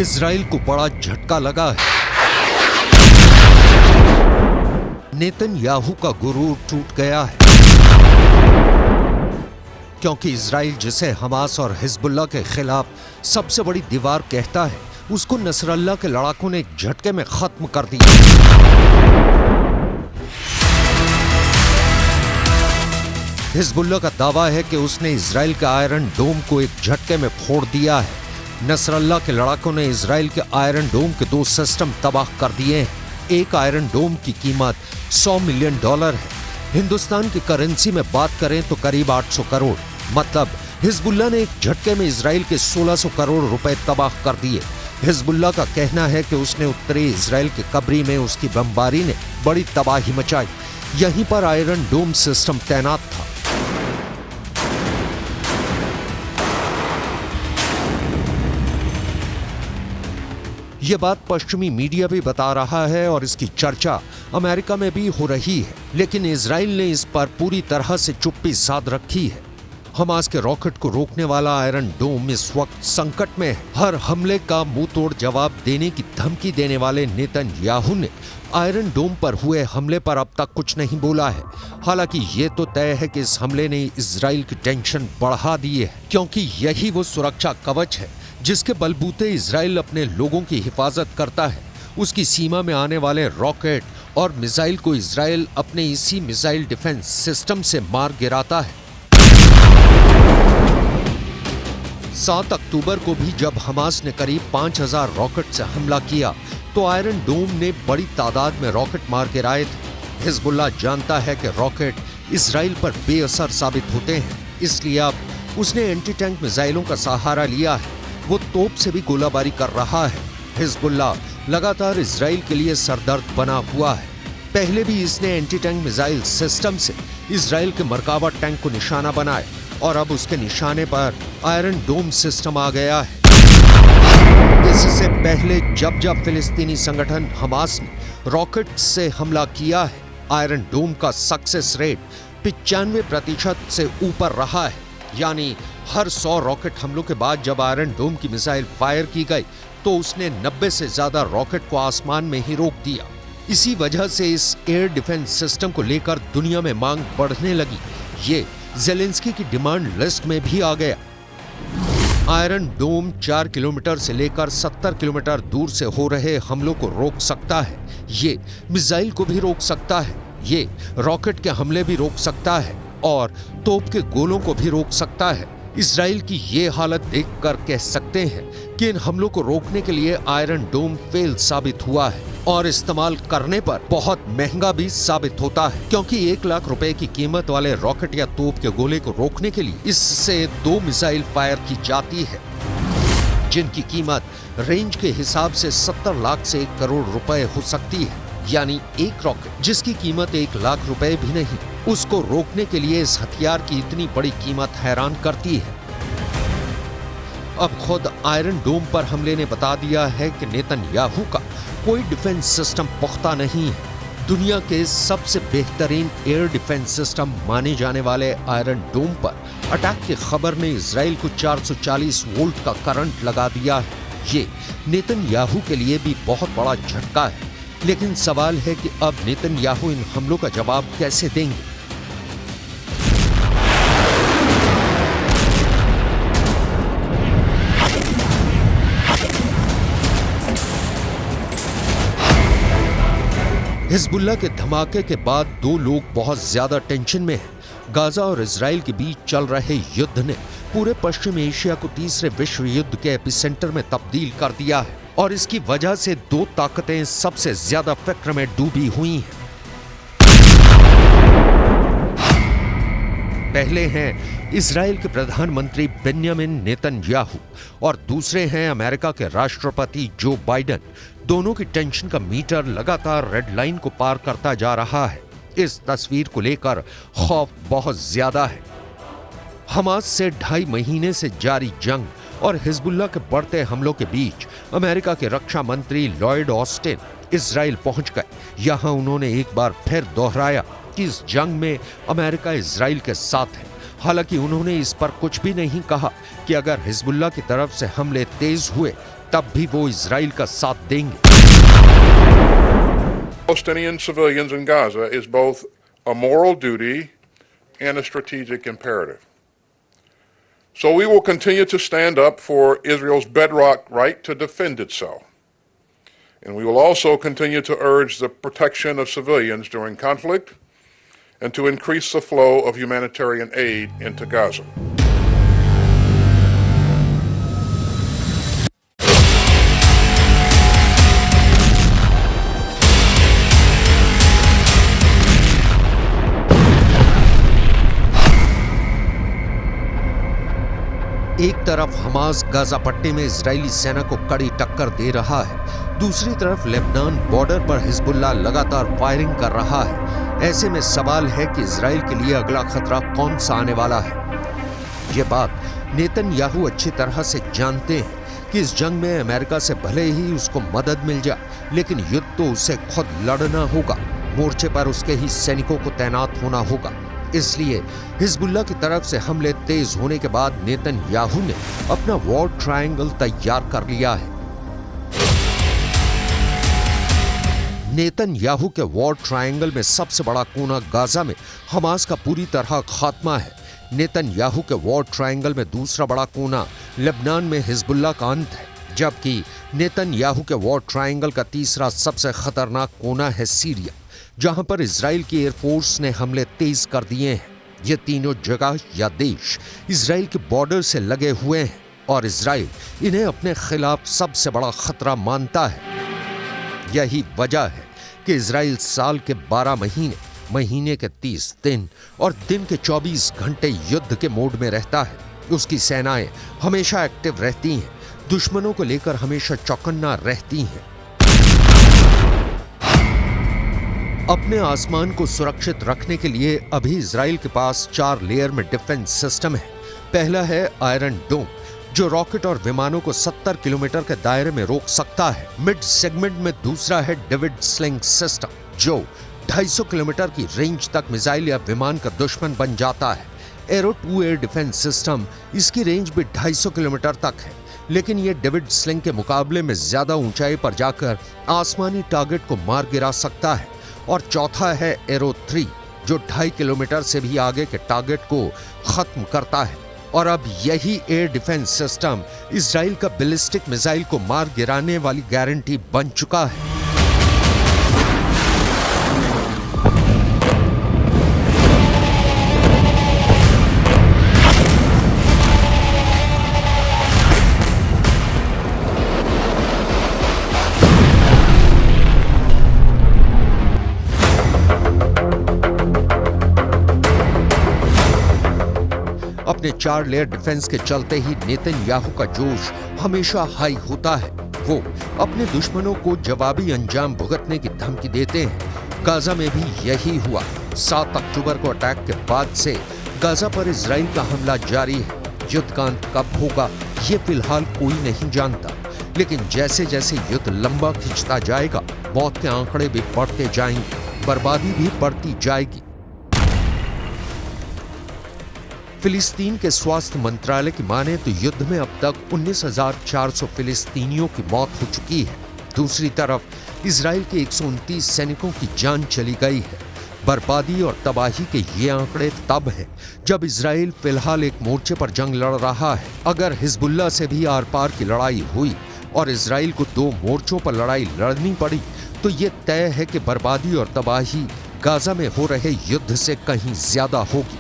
Israel को बड़ा झटका लगा है। नेतन्याहू का गुरूर टूट गया है, क्योंकि इजराइल जिसे हमास और हिजबुल्लाह के खिलाफ सबसे बड़ी दीवार कहता है, उसको नसरल्लाह के लड़ाकों ने एक झटके में खत्म कर दिया। हिजबुल्लाह का दावा है कि उसने इजराइल के आयरन डोम को एक झटके में फोड़ दिया है। नसरल्लाह के लड़ाकों ने इजराइल के आयरन डोम के 2 सिस्टम तबाह कर दिए हैं। एक आयरन डोम की कीमत $100 मिलियन है। हिंदुस्तान की करेंसी में बात करें तो करीब 800 करोड़। मतलब हिजबुल्लाह ने एक झटके में इजराइल के 1600 करोड़ रुपए तबाह कर दिए। हिजबुल्लाह का कहना है कि उसने उत्तरी इजराइल के कब्री में उसकी बमबारी ने बड़ी तबाही मचाई। यहीं पर आयरन डोम सिस्टम तैनात था। यह बात पश्चिमी मीडिया भी बता रहा है और इसकी चर्चा अमेरिका में भी हो रही है, लेकिन इजराइल ने इस पर पूरी तरह से चुप्पी साध रखी है। हमास के रॉकेट को रोकने वाला आयरन डोम इस वक्त संकट में है। हर हमले का मुंह तोड़ जवाब देने की धमकी देने वाले नेतन्याहू ने आयरन डोम पर हुए हमले पर अब तक कुछ नहीं बोला है। हालांकि ये तो तय है कि इस हमले ने इजराइल की टेंशन बढ़ा दी है, क्योंकि यही वो सुरक्षा कवच है जिसके बलबूते इजराइल अपने लोगों की हिफाजत करता है। उसकी सीमा में आने वाले रॉकेट और मिसाइल को इजराइल अपने इसी मिसाइल डिफेंस सिस्टम से मार गिराता है। 7 अक्टूबर को भी जब हमास ने करीब 5000 रॉकेट से हमला किया तो आयरन डोम ने बड़ी तादाद में रॉकेट मार गिराए थे। हिजबुल्लाह जानता है कि रॉकेट इजराइल पर बेअसर साबित होते हैं, इसलिए अब उसने एंटी टैंक मिसाइलों का सहारा लिया है। वो तोप से भी गोलाबारी कर रहा है। हिजबुल्लाह लगातार इजराइल के लिए सरदर्द बना हुआ है। पहले भी इसने एंटी टैंक मिसाइल सिस्टम से इजराइल के मरकाबा टैंक को निशाना बनाया और अब उसके निशाने पर आयरन डोम सिस्टम आ गया है। इससे पहले जब जब फिलिस्तीनी संगठन हमास ने रॉकेट से हमला किया है, आयरन डोम का सक्सेस रेट 95% से ऊपर रहा है। यानी हर 100 रॉकेट हमलों के बाद जब आयरन डोम की मिसाइल फायर की गई तो उसने 90 से ज्यादा रॉकेट को आसमान में ही रोक दिया। इसी वजह से इस एयर डिफेंस सिस्टम को लेकर दुनिया में मांग बढ़ने लगी। ये ज़ेलेंस्की की डिमांड लिस्ट में भी आ गया। आयरन डोम 4 किलोमीटर से लेकर 70 किलोमीटर दूर से हो रहे हमलों को रोक सकता है। ये मिसाइल को भी रोक सकता है, ये रॉकेट के हमले भी रोक सकता है और तोप के गोलों को भी रोक सकता है। इजराइल की ये हालत देखकर कह सकते हैं कि इन हमलों को रोकने के लिए आयरन डोम फेल साबित हुआ है और इस्तेमाल करने पर बहुत महंगा भी साबित होता है, क्योंकि 1 लाख रुपए की कीमत वाले रॉकेट या तोप के गोले को रोकने के लिए इससे 2 मिसाइल फायर की जाती है, जिनकी कीमत रेंज के हिसाब से 70 लाख से 1 करोड़ रुपए हो सकती है। यानी एक रॉकेट जिसकी कीमत 1 लाख रुपए भी नहीं, उसको रोकने के लिए इस हथियार की इतनी बड़ी कीमत हैरान करती है। अब खुद आयरन डोम पर हमले ने बता दिया है कि नेतन्याहू का कोई डिफेंस सिस्टम पुख्ता नहीं है। दुनिया के सबसे बेहतरीन एयर डिफेंस सिस्टम माने जाने वाले आयरन डोम पर अटैक की खबर ने इजराइल को 440 वोल्ट का करंट लगा दिया है। ये नेतन्याहू के लिए भी बहुत बड़ा झटका है। लेकिन सवाल है कि अब नेतन्याहू इन हमलों का जवाब कैसे देंगे। हिजबुल्लाह के धमाके के बाद 2 लोग बहुत ज्यादा टेंशन में हैं। गाजा और इजराइल के बीच चल रहे युद्ध ने पूरे पश्चिम एशिया को तीसरे विश्व युद्ध के एपिसेंटर में तब्दील कर दिया है और इसकी वजह से 2 ताकतें सबसे ज्यादा फिक्र में डूबी हुई हैं। पहले हैं इजराइल के प्रधानमंत्री बेंयामिन नेतन्याहू और दूसरे हैं अमेरिका के राष्ट्रपति जो बाइडेन। दोनों की टेंशन का मीटर लगातार रेड लाइन को पार करता जा रहा है। इस तस्वीर को लेकर खौफ बहुत ज्यादा है। हमास से 2.5 महीने से जारी जंग और हिजबुल्लाह के बढ़ते हमलों के बीच अमेरिका के रक्षा मंत्री लॉयड ऑस्टिन इजराइल पहुंच गए। यहां उन्होंने एक बार फिर दोहराया कि इस जंग में अमेरिका इजराइल के साथ है। हालांकि उन्होंने इस पर कुछ भी नहीं कहा कि अगर हिजबुल्लाह की तरफ से हमले तेज हुए तब भी वो इजराइल का साथ देंगे। Palestinian civilians in Gaza is both a moral duty and a strategic imperative. So we will continue to stand up for Israel's bedrock right to defend itself. And we will also continue to urge the protection of civilians during conflict and to increase the flow of humanitarian aid into Gaza. एक तरफ Hamas Gaza पट्टी में Israeli सेना को कड़ी टक्कर दे रहा है, दूसरी तरफ लेबनान बॉर्डर पर हिजबुल्लाह लगातार फायरिंग कर रहा है। ऐसे में सवाल है कि इजराइल के लिए अगला खतरा कौन सा आने वाला है। ये बात नेतन्याहू अच्छी तरह से जानते हैं कि इस जंग में अमेरिका से भले ही उसको मदद मिल जाए, लेकिन युद्ध तो उसे खुद लड़ना होगा। मोर्चे पर उसके ही सैनिकों को तैनात होना होगा। इसलिए हिजबुल्लाह की तरफ से हमले तेज होने के बाद नेतन्याहू ने अपना वॉर ट्रायंगल तैयार कर लिया है। नेतन्याहू के वॉर ट्रायंगल में सबसे बड़ा कोना गाजा में हमास का पूरी तरह खात्मा है। नेतन्याहू के वॉर ट्रायंगल में दूसरा बड़ा कोना लेबनान में हिजबुल्लाह का अंत है, जबकि नेतन्याहू के वॉर ट्रायंगल का तीसरा सबसे खतरनाक कोना है सीरिया, जहां पर इजराइल की एयरफोर्स ने हमले तेज कर दिए हैं। ये तीनों जगह या देश इजराइल के बॉर्डर से लगे हुए हैं और इजराइल इन्हें अपने खिलाफ सबसे बड़ा खतरा मानता है। यही वजह है कि इजराइल साल के 12 महीने, महीने के 30 दिन और दिन के 24 घंटे युद्ध के मोड में रहता है। उसकी सेनाएं हमेशा एक्टिव रहती हैं, दुश्मनों को लेकर हमेशा चौकन्ना रहती हैं। अपने आसमान को सुरक्षित रखने के लिए अभी इजराइल के पास 4 लेयर में डिफेंस सिस्टम है। पहला है आयरन डोम, जो रॉकेट और विमानों को 70 किलोमीटर के दायरे में रोक सकता है। मिड सेगमेंट में दूसरा है डेविड स्लिंग सिस्टम, जो 250 किलोमीटर की रेंज तक मिसाइल या विमान का दुश्मन बन जाता है। एरो 2 एयर डिफेंस सिस्टम, इसकी रेंज भी 250 किलोमीटर तक है, लेकिन यह डेविड स्लिंग के मुकाबले में ज्यादा ऊंचाई पर जाकर आसमानी टारगेट को मार गिरा सकता है। और चौथा है एरो 3, जो 2.5 किलोमीटर से भी आगे के टारगेट को खत्म करता है। और अब यही एयर डिफेंस सिस्टम इजराइल का बैलिस्टिक मिसाइल को मार गिराने वाली गारंटी बन चुका है। अपने 4 लेयर डिफेंस के चलते ही नेतन्याहू का जोश हमेशा हाई होता है। वो अपने दुश्मनों को जवाबी अंजाम भुगतने की धमकी देते हैं। गाजा में भी यही हुआ। 7 अक्टूबर को अटैक के बाद से गाजा पर इजराइल का हमला जारी है। युद्ध का अंत कब होगा ये फिलहाल कोई नहीं जानता, लेकिन जैसे जैसे युद्ध लंबा खिंचता जाएगा, मौत के आंकड़े भी बढ़ते जाएंगे, बर्बादी भी बढ़ती जाएगी। फिलिस्तीन के स्वास्थ्य मंत्रालय की माने तो युद्ध में अब तक 19,400 फिलिस्तीनियों की मौत हो चुकी है। दूसरी तरफ इजराइल के 129 सैनिकों की जान चली गई है। बर्बादी और तबाही के ये आंकड़े तब हैं जब इजराइल फिलहाल एक मोर्चे पर जंग लड़ रहा है। अगर हिजबुल्लाह से भी आर पार की लड़ाई हुई और इजराइल को 2 मोर्चों पर लड़ाई लड़नी पड़ी, तो ये तय है कि बर्बादी और तबाही गाजा में हो रहे युद्ध से कहीं ज्यादा होगी।